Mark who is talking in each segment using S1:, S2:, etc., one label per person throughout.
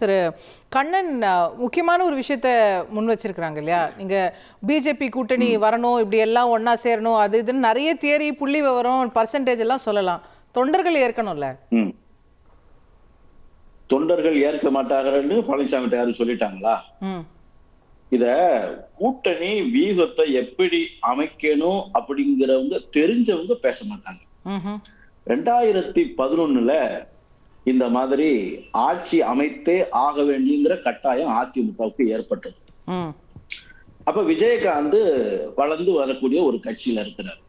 S1: திரு கண்ணன் முக்கியமான ஒரு விஷயத்த முன் வச்சிருக்கிறாங்க இல்லையா, நீங்க பிஜேபி கூட்டணி வரணும், இப்படி எல்லாம் ஒன்னா சேரணும், அது இதுன்னு நிறைய தியரி புள்ளி விவரம் பர்சன்டேஜ் எல்லாம் சொல்லலாம். தொண்டர்கள் ஏற்கணும்ல.
S2: தொண்டர்கள் ஏற்க மாட்டாங்கன்னு பழனிசாமி யாரும் சொல்லிட்டாங்களா? இத கூட்டணி வியூகத்தை எப்படி அமைக்கணும் அப்படிங்கிறவங்க தெரிஞ்சவங்க பேச மாட்டாங்க. 2011 இந்த மாதிரி ஆட்சி அமைத்தே ஆக வேண்டியங்கிற கட்டாயம் அதிமுகவுக்கு ஏற்பட்டது. அப்ப விஜயகாந்த் வளர்ந்து வரக்கூடிய ஒரு கட்சியில இருக்கிறார்.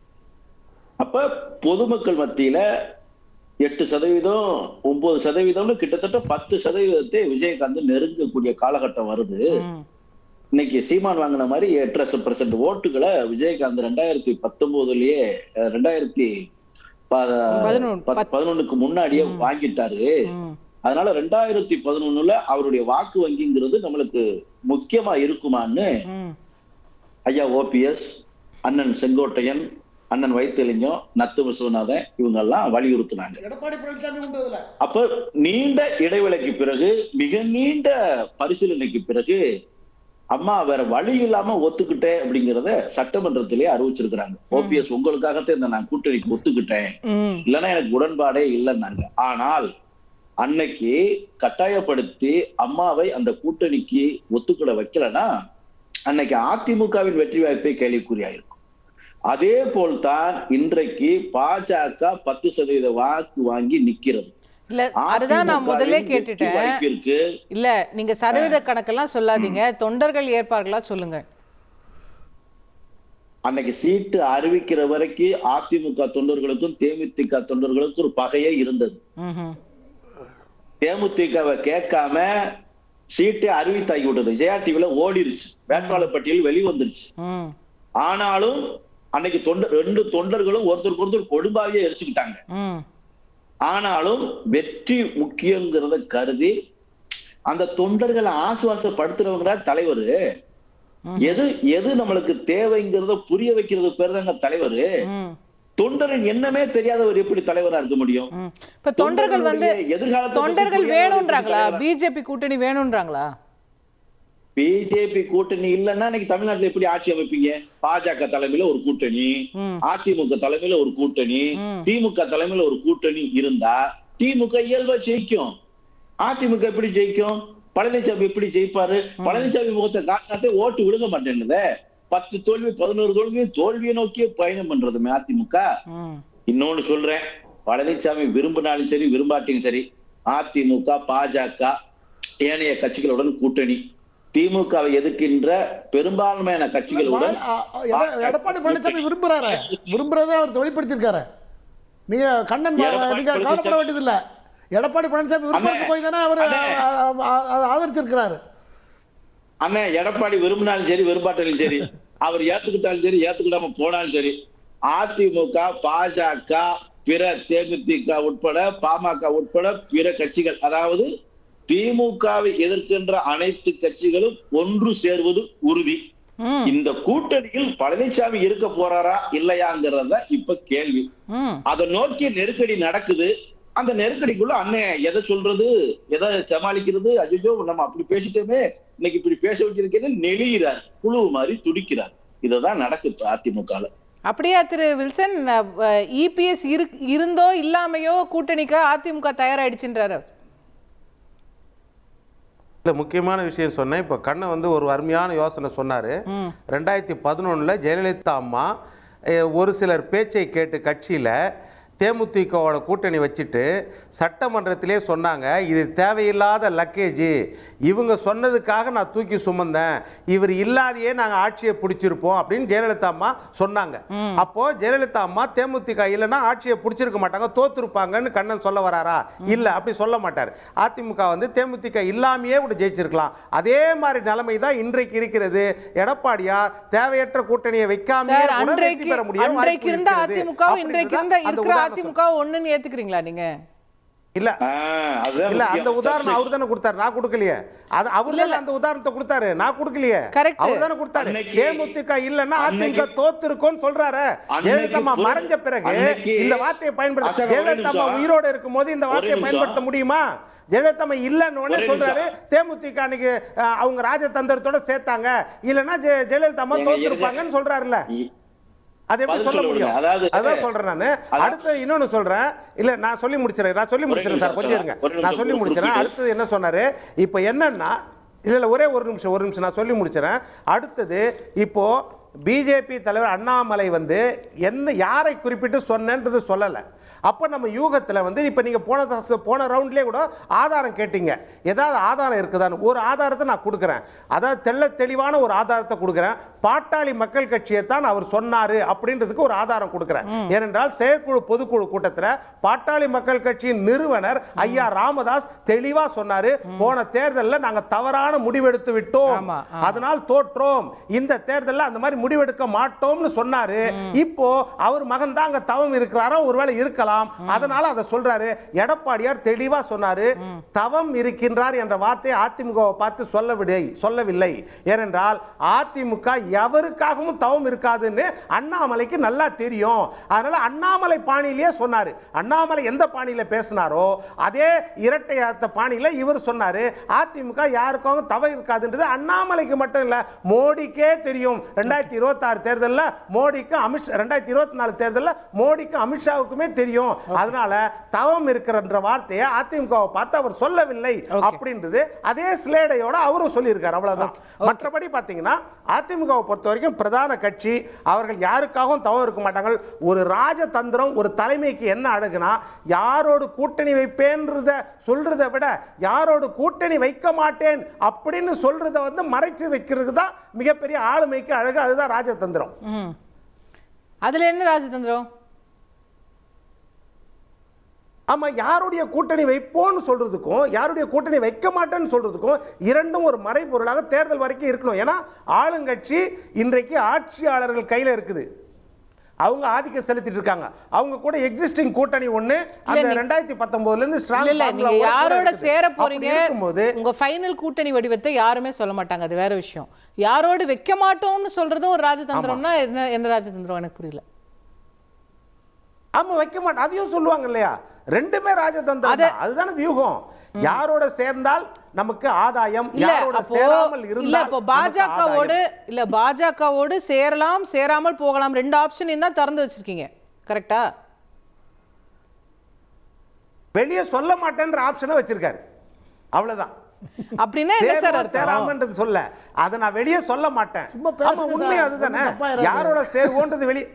S2: அப்ப பொதுமக்கள் மத்தியில 8%, 9% கிட்டத்தட்ட 10% விஜயகாந்த் நெருங்கக்கூடிய காலகட்டம் வருது. இன்னைக்கு சீமான் வாங்கின மாதிரி 8.5% ஓட்டுகளை விஜயகாந்த் 2019லயே 2011க்கு முன்னாடியே வாங்கிட்டாரு. அதனால 2011 அவருடைய வாக்கு வங்கிங்கிறது நம்மளுக்கு முக்கியமா இருக்குமான்னு ஐயா ஓபிஎஸ், அண்ணன் செங்கோட்டையன், அண்ணன் வைத்திலிங்கம், நத்து விஸ்வநாதன் இவங்க எல்லாம் வலியுறுத்தினாங்க. அப்ப நீண்ட இடைவேளைக்கு பிறகு, மிக நீண்ட பரிசீலனைக்கு பிறகு அம்மா வேற வழி இல்லாம ஒத்துக்கிட்டேன் அப்படிங்கறத சட்டமன்றத்திலே அறிவிச்சிருக்கிறாங்க. ஓபிஎஸ் உங்களுக்காகத்தான் இந்த நான் கூட்டணிக்கு ஒத்துக்கிட்டேன், இல்லைன்னா எனக்கு உடன்பாடே இல்லைன்னாங்க. ஆனால் அன்னைக்கு கட்டாயப்படுத்தி அம்மாவை அந்த கூட்டணிக்கு ஒத்துக்கிட வைக்கலன்னா அன்னைக்கு அதிமுகவின் வெற்றி வாய்ப்பை கேள்விக்குறியாயிருக்கும். அதே போல்தான் இன்றைக்கு பாஜக 10% வாக்கு வாங்கி நிக்கிறது.
S1: இல்ல, அதுதான் நான் முதல்ல கேட்டுட்டேன். இல்ல, நீங்க சதவீத கணக்கெல்லாம் சொல்லாதீங்க, தொண்டர்கள் ஏற்பார்களா சொல்லுங்க.
S2: அன்னைக்கு சீட்டு அறிவிக்கிற வரைக்கும் அதிமுக தொண்டர்களுக்கும் தேமுதிக தொண்டர்களுக்கும் ஒரு பகையே இருந்தது. தேமுதிகவை கேட்காம சீட்டை அறிவித்தாக்கி விட்டது. ஜெயா டிவில ஓடிருச்சு, வேட்பாளர் பட்டியல் வெளிவந்துருச்சு. ஆனாலும் அன்னைக்கு ரெண்டு தொண்டர்களும் ஒருத்தருக்கு ஒருத்தர் கொடும்பாவே எரிச்சுக்கிட்டாங்க. ஆனாலும் வெற்றி முக்கியங்கிறத கருதி அந்த தொண்டர்களை ஆசுவாசப்படுத்துறவங்க தலைவர். எது எது நம்மளுக்கு தேவைங்கிறத புரிய வைக்கிறது பேர் தாங்க தலைவர். தொண்டரின் எண்ணமே தெரியாதவர் எப்படி தலைவரா இருக்க முடியும்?
S1: இப்ப தொண்டர்கள் தொண்டர்கள் வேணும்ன்றாங்களா? பிஜேபி கூட்டணி வேணும்ன்றாங்களா?
S2: பிஜேபி கூட்டணி இல்லைன்னா இன்னைக்கு தமிழ்நாட்டுல எப்படி ஆட்சி அமைப்பீங்க? பாஜக தலைமையில ஒரு கூட்டணி, அதிமுக தலைமையில ஒரு கூட்டணி, திமுக தலைமையில ஒரு கூட்டணி இருந்தா திமுக இயல்பா ஜெயிக்கும். அதிமுக எப்படி ஜெயிக்கும்? பழனிசாமி எப்படி ஜெயிப்பாரு? பழனிசாமி முகத்தை காட்டாத்தே ஓட்டு விழுக மாட்டேன்னுதே. 10 தோல்வி 11 தோல்வியும் தோல்வியை நோக்கிய பயணம் பண்றது அதிமுக. இன்னொன்னு சொல்றேன், பழனிசாமி விரும்பினாலும் சரி விரும்பாட்டியும் சரி அதிமுக பாஜக ஏனைய கட்சிகளுடன் கூட்டணி, திமுகவை எதிர்க்கின்ற பெரும்பான்மையான கட்சிகளுடன்
S3: எடப்பாடி பழனிசாமி விரும்புறதை அவர் வெளிப்படுத்தியிருக்காரு. நீங்க கண்ணன் நீங்க கவலைப்பட வேண்டியது இல்ல. எடப்பாடி பழனிசாமி விருப்பத்துக்கு போய் தானே அவர் ஆதரிச்சிருக்கிறாரு.
S2: அண்ணன் எடப்பாடி விரும்பினாலும் சரி விரும்பாட்டாலும் சரி, அவர் ஏத்துக்கிட்டாலும் சரி ஏத்துக்கிட்டாம போனாலும் சரி, அதிமுக பாஜக பிற தேமுதிக உட்பட பாமக உட்பட பிற கட்சிகள், அதாவது திமுகவை எதிர்க்கின்ற அனைத்து கட்சிகளும் ஒன்று சேர்வது உறுதி. இந்த கூட்டணியில் பழனிசாமி இருக்க போறாரா இல்லையாங்கிறத இப்ப கேள்வி. அதை நோக்கி நெருக்கடி நடக்குது. அந்த நெருக்கடிக்குள்ள அண்ணன் எதை சொல்றது, எதை சமாளிக்கிறது, அஜோ நம்ம அப்படி பேசிட்டோமே, இன்னைக்கு இப்படி பேச வச்சிருக்கேன்னு நெளிகிறார், புழு மாதிரி துடிக்கிறார். இததான் நடக்குது அதிமுக.
S1: அப்படியா திரு வில்சன்? இபிஎஸ் இருந்தோ இல்லாமையோ கூட்டணிக்கு அதிமுக தயாராயிடுச்சுன்றாரு.
S4: இல்லை, முக்கியமான விஷயம் சொன்னேன். இப்போ கண்ணன் ஒரு அருமையான யோசனை சொன்னார். 2011 ஜெயலலிதா அம்மா ஒரு சிலர் பேச்சை கேட்டு கட்சியில் தேமுதிகவோட கூட்டணி வச்சுட்டு சட்டமன்றத்திலே சொன்னாங்க, இது தேவையில்லாத லக்கேஜ், இவங்க சொன்னதுக்காக நான் தூக்கி சுமந்தேன், இவர் இல்லாதையே நாங்கள் ஆட்சியை பிடிச்சிருப்போம் அப்படின்னு ஜெயலலிதா அம்மா சொன்னாங்க. அப்போ ஜெயலலிதா அம்மா தேமுதிக இல்லைன்னா ஆட்சியை பிடிச்சிருக்க மாட்டாங்க, தோத்துருப்பாங்கன்னு கண்ணன் சொல்ல வராரா? இல்லை, அப்படி சொல்ல மாட்டார். அதிமுக தேமுதிக இல்லாமையே கூட ஜெயிச்சிருக்கலாம். அதே மாதிரி நிலைமை தான் இன்றைக்கு இருக்கிறது. எடப்பாடியார் தேவையற்ற கூட்டணியை வைக்காம
S1: அதிமுக ஒண்ணுன்னு ஏத்துக்கிறீங்களா நீங்க?
S4: இல்ல
S2: அதுதான்
S4: இல்ல,
S2: முக்கியம்.
S4: அந்த உதாரணம் அவர் தானே கொடுத்தாரு, நான் கொடுக்கலையே. அது அவர் தானே அந்த உதாரணத்தை கொடுத்தாரு, நான் கொடுக்கலையே.
S1: Correct.
S4: அவர் தானே கொடுத்தாரு.
S2: அன்னைக்கு-
S4: தேமுதிக இல்லன்னா அதிமுக
S2: அன்னைக்கு-
S4: தோத்துருக்கும்னு சொல்றாரு.
S2: அன்னைக்கு
S4: ஜெயலலிதா அம்மா
S2: பொருள்-
S4: மறைஞ்ச பிறகு
S2: அன்னைக்கு-
S4: இந்த வார்த்தையை பயன்படுத்த
S2: அசோக், ஒரே
S4: ஜெயலலிதா அம்மா
S2: நிமிஷம்.
S4: உயிரோட இருக்கும்போது இந்த வார்த்தையை
S2: நிமிஷம்.
S4: பயன்படுத்த முடியுமா? ஜெயலலிதா அம்மா இல்லன்னு உடனே
S2: ஒரே
S4: சொல்றாரு, தேமுதிக அன்னைக்கு அவங்க ராஜதந்திரத்தோட சேர்த்தாங்க, இல்லன்னா ஜெயலலிதா அம்மா
S2: ஏங்க,
S4: தோத்துருப்பாங்கன்னு சொல்றாருல்ல. அது எப்படி
S2: பதில்
S4: சொல்ல
S2: சொல்ல
S4: முடியும்?
S2: விடுங்க. அதாவது-
S4: அதான் சொல்றேன் நானு. அடுத்து இன்னொன்னு சொல்றேன். இல்ல, நான் சொல்லி முடிச்சிடறேன் சார், கொஞ்சம் இருங்க. நான் சொல்லி முடிச்சிடறேன். அடுத்தது என்ன சொன்னாரு? இப்ப என்னன்னா, இல்ல ஒரே ஒரு நிமிஷம் நான் சொல்லி முடிச்சிடறேன். அடுத்தது இப்போ பிஜேபி தலைவர் அண்ணாமலை வந்து என்ன யாரை குறிப்பிட்டு சொன்னேன்றது சொல்லல. அப்ப நம்ம யூகத்துல வந்து இப்ப நீங்க போன ரவுண்ட்லயே கூட ஆதாரம் கேட்டீங்க, ஏதாவது ஆதாரம் இருக்குதான்னு. ஒரு ஆதாரத்தை நான் கொடுக்குறேன், அதாவது தெளிவான ஒரு ஆதாரத்தை கொடுக்குறேன். பாட்டாளி மக்கள் கட்சியை தான் அவர் சொன்னாரு அப்படின்றதுக்கு ஒரு ஆதாரம் கொடுக்குறேன். ஏனென்றால் செயற்குழு பொதுக்குழு கூட்டத்தில் பாட்டாளி மக்கள் கட்சியின் நிறுவனர் ஐயா ராமதாஸ் தெளிவா சொன்னாரு, போன தேர்தலில் நாங்க தவறான முடிவெடுத்து விட்டோம், அதனால் தோற்றோம், இந்த தேர்தலில் அந்த மாதிரி முடிவெடுக்க மாட்டோம்னு சொன்னாரு. இப்போ அவர் மகன் தான் அங்க தவம் இருக்கிறாரோ, ஒருவேளை இருக்கலாம், அதனால அதை சொல்றாரு. எடப்பாடியார் தெளிவா சொன்னாரு, தவம் இருக்கின்றார் என்ற வார்த்தையை அதிமுகவை பார்த்து சொல்லவில்லை. ஏனென்றால் அதிமுக எவருக்காகவும் தவம் இருக்காதுன்னு அண்ணாமலைக்கு நல்லா தெரியும். அதனால அண்ணாமலை பாணியிலேயே சொன்னாரு. அண்ணாமலை எந்த பாணியில பேசினாரோ அதே இரட்டை அர்த்த பாணியில இவர் சொன்னாரு, அதிமுக யாருக்காகவும் தவம் இருக்காதுன்றது அண்ணாமலைக்கு மட்டும் இல்ல, மோடிக்கே தெரியும். 2026 தேர்தலில் மோடிக்கு 2024 தேர்தலில் மோடிக்கு அமித்ஷாவுக்குமே தெரியும். அதனால தவம் இருக்கிற வார்த்தையை அதிமுகவை பார்த்து அவர் சொல்லவில்லை அப்படின்றது அதே ஸ்லேடையோட அவரும் சொல்லியிருக்காரு. அவ்வளவுதான். மற்றபடி பாத்தீங்கன்னா அதிமுகவை பொறுத்த வரைக்கும் பிரதான கட்சி, அவர்கள் யாருக்காகவும் தவம் இருக்க மாட்டாங்க. ஒரு ராஜதந்திரம் ஒரு தலைமைக்கு என்ன அழகுனா, யாரோடு கூட்டணி வைப்பேன்றத சொல்றதை விட யாரோடு கூட்டணி வைக்க மாட்டேன் அப்படின்னு சொல்றத வந்து மறைச்சு வைக்கிறது தான் மிகப்பெரிய ஆளுமைக்கு அழகு. அதுதான் ராஜதந்திரம்.
S1: அதுல என்ன ராஜதந்திரம்?
S4: ஆமா, யாருடைய கூட்டணி வைப்போம்னு சொல்றதுக்கும் யாருடைய கூட்டணி வைக்க மாட்டேன்னு சொல்றதுக்கும் இரண்டும் ஒரு மறைபொருளாக தேர்தல் வரைக்கும் இருக்கணும். ஏன்னா ஆளுங்கட்சி இன்றைக்கு ஆட்சியாளர்கள் கையில இருக்குது, அவங்க ஆதிக்கம் செலுத்திட்டு இருக்காங்க. அவங்க கூட எக்ஸிஸ்டிங் கூட்டணி ஒண்ணு அந்த 2019ல இருந்து ஸ்ட்ராங்.
S1: இல்ல, நீங்க யாரோட சேர போறீங்க, உங்க ஃபைனல் கூட்டணி வடிவத்தை யாருமே சொல்ல மாட்டாங்க, அது வேற விஷயம். யாரோடு வைக்க மாட்டோம்னு சொல்றதும் ஒரு ராஜதந்திரம்னா என்ன ராஜதந்திரம் எனக்கு புரியல.
S4: ஆமா, வைக்க மாட்டோம் அதையும் சொல்லுவாங்க இல்லையா, ரெண்டுமே ராஜதந்திரம். அதுதான வியூகம். யாரோட சேர்ந்தால் நமக்கு ஆதாயம், யாரோட சேராமல் இருந்தால்
S1: இப்போ பாஜகவோடு சேரலாம் சேராமல் போகலாம், ரெண்டு ஆப்ஷன் தான் திறந்து வச்சிருக்கீங்க, கரெக்ட்டா?
S4: வெளியே சொல்ல மாட்டேன்ற ஆப்ஷனை வச்சிருக்காரு, அவ்வளவுதான்.
S1: அப்படின்னா என்ன சார் அர்த்தம்?
S4: சேராமன்றது சொல்ல, அதை நான் வெளியே சொல்ல மாட்டேன்.
S3: சும்மா பேசுங்க சார்.
S4: உண்மை அதுதானே, யாரோட சேருவோன்றது வெளியே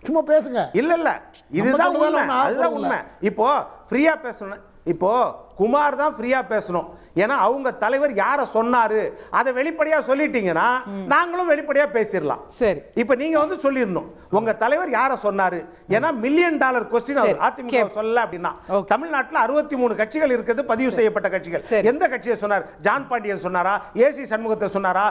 S3: சும்மா பேசுங்க.
S4: இல்ல இதுதான் உண்மை, அதுதான் உண்மை. இப்போ ஃப்ரீயா பேசணும். இப்போ குமார் தான் ஃப்ரீயா பேசணும், ஏன்னா அவங்க தலைவர் யார சொன்னாரு அதை வெளிப்படையா சொல்லிட்டீங்கன்னா நாங்களும் வெளிப்படையா பேசிடலாம்.
S1: சரி,
S4: இப்போ நீங்க வந்து சொல்லிடணும் உங்க தலைவர் யார சொன்னாரு, ஏன்னா $1 மில்லியன் கொஸ்டின் அதிமுக சொல்லல அப்படின்னா. தமிழ்நாட்டில் 63 கட்சிகள் இருக்குது, பதிவு செய்யப்பட்ட கட்சிகள். எந்த கட்சியை சொன்னார்? ஜான் பாண்டியன் சொன்னாரா, ஏசி சண்முகத்தை சொன்னாரா,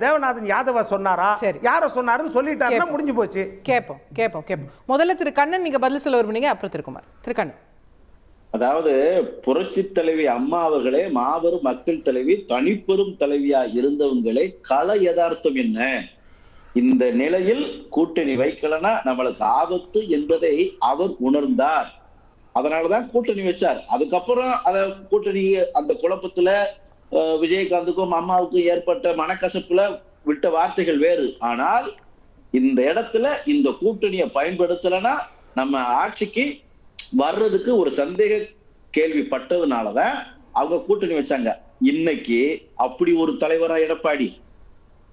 S4: தேவநாதன் யாதவ சொன்னாரா, யார சொன்னாருன்னு சொல்லிட்டாருன்னா முடிஞ்சு போச்சு.
S1: கேட்போம். முதல்ல திரு கண்ணன் நீங்க பதில் சொல்ல விரும்புனீங்க, அப்புறம் திருக்குமார். திரு கண்ணன்.
S2: அதாவது புரட்சி தலைவி அம்மா அவர்களே மாபெரும் மக்கள் தலைவி, தனிப்பெரும் தலைவியா இருந்தவங்களே கள யதார்த்தம் என்ன, இந்த நிலையில் கூட்டணி வைக்கலனா நம்மளுக்கு ஆபத்து என்பதை அவர் உணர்ந்தார். அதனாலதான் கூட்டணி வச்சார். அதுக்கப்புறம் அத கூட்டணி அந்த குழப்பத்துல விஜயகாந்துக்கும் அம்மாவுக்கும் ஏற்பட்ட மனக்கசப்புல விட்ட வார்த்தைகள் வேறு. ஆனால் இந்த இடத்துல இந்த கூட்டணியை பயன்படுத்தலைன்னா நம்ம ஆட்சிக்கு வர்றதுக்கு ஒரு சந்தேக கேள்விப்பட்டதுனாலதான் அவங்க கூட்டணி வச்சாங்க. இன்னைக்கு அப்படி ஒரு தலைவரா எடப்பாடி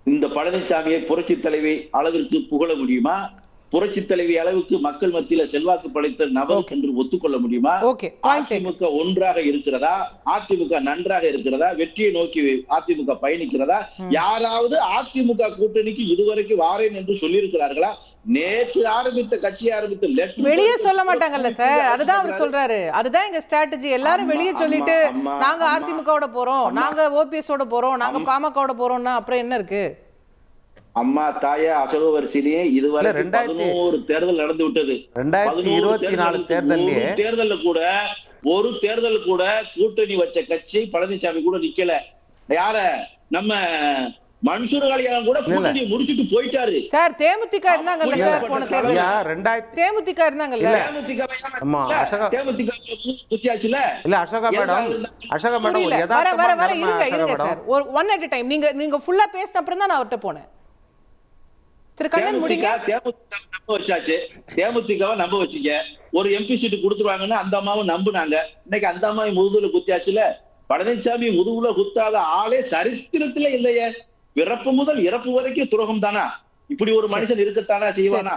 S2: இந்த பழனிசாமியை புரட்சி தலைவி அளவிற்கு புகழ முடியுமா? புரட்சி தலைவி அளவுக்கு மக்கள் மத்தியில செல்வாக்கு படைத்த நபர் என்று ஒத்துக்கொள்ள முடியுமா? அதிமுக ஒன்றாக இருக்கிறதா? அதிமுக நன்றாக இருக்கிறதா? வெற்றியை நோக்கி அதிமுக பயணிக்கிறதா? யாராவது அதிமுக கூட்டணிக்கு இதுவரைக்கும் வாரேன் என்று சொல்லி இருக்கிறார்களா? நேற்று ஆரம்பித்த கட்சி ஆரம்பித்த
S1: வெளியே சொல்ல மாட்டாங்கல்ல சார், அதுதான் அவர் சொல்றாரு. அதுதான் எங்க ஸ்ட்ராட்டஜி. எல்லாரும் வெளியே சொல்லிட்டு நாங்க அதிமுகவோட போறோம், நாங்க ஓபிஎஸ் ஓட போறோம், நாங்க பாமகவோட போறோம்னா அப்புறம் என்ன இருக்கு?
S2: அம்மா தாய அசோக வரிசையிலேயே இதுவரை 11 தேர்தல் நடந்து விட்டது.
S4: 2024 தேர்தல்ல
S2: கூட ஒரு தேர்தல் கூட கூட்டணி வச்ச கட்சி பழனிசாமி கூட நிக்கல. யார நம்ம மன்சூர் அலிகான் கூட கூட்டணி முடிச்சிட்டு போயிட்டாரு.
S1: சார் தேமுதிக இருந்தாங்கல்ல சார் போன தேர்தல்.
S4: ஐயா, 2000
S1: தேமுதிக இருந்தாங்கல்ல.
S2: தேமுதிக குத்தியாச்சுல.
S4: இல்ல அசோகா மேடம் ஒரு
S1: வர
S4: யதார்த்தமான
S1: வர வர
S4: நிலைமை
S1: இருங்க
S4: அசோகா
S1: இருங்க
S4: மேடம்.
S1: சார். ஒரு ஒன் அட் டைம். நீங்க ஃபுல்லா பேசின அப்புறம் தான் நான் அவர்ட்ட போனேன். திரு கண்ணன் முடிங்க.
S2: தேமுதிக நம்ப வச்சாச்சு. தேமுதிகவை நம்ப வச்சீங்க. ஒரு எம்பி சீட்டு கொடுத்துருவாங்கன்னு அந்த அம்மாவும் நம்புனாங்க. இன்னைக்கு அந்த அம்மாவை முதுகுல குத்தியாச்சுல. பழனிசாமி முதுகுல குத்தாத ஆளே சரித்திரத்திலே இல்லையே. பிறப்பு முதல் இறப்பு வரைக்கும் துரோகம் தானா? இப்படி ஒரு மனுஷன் இருக்கத்தானா செய்வானா?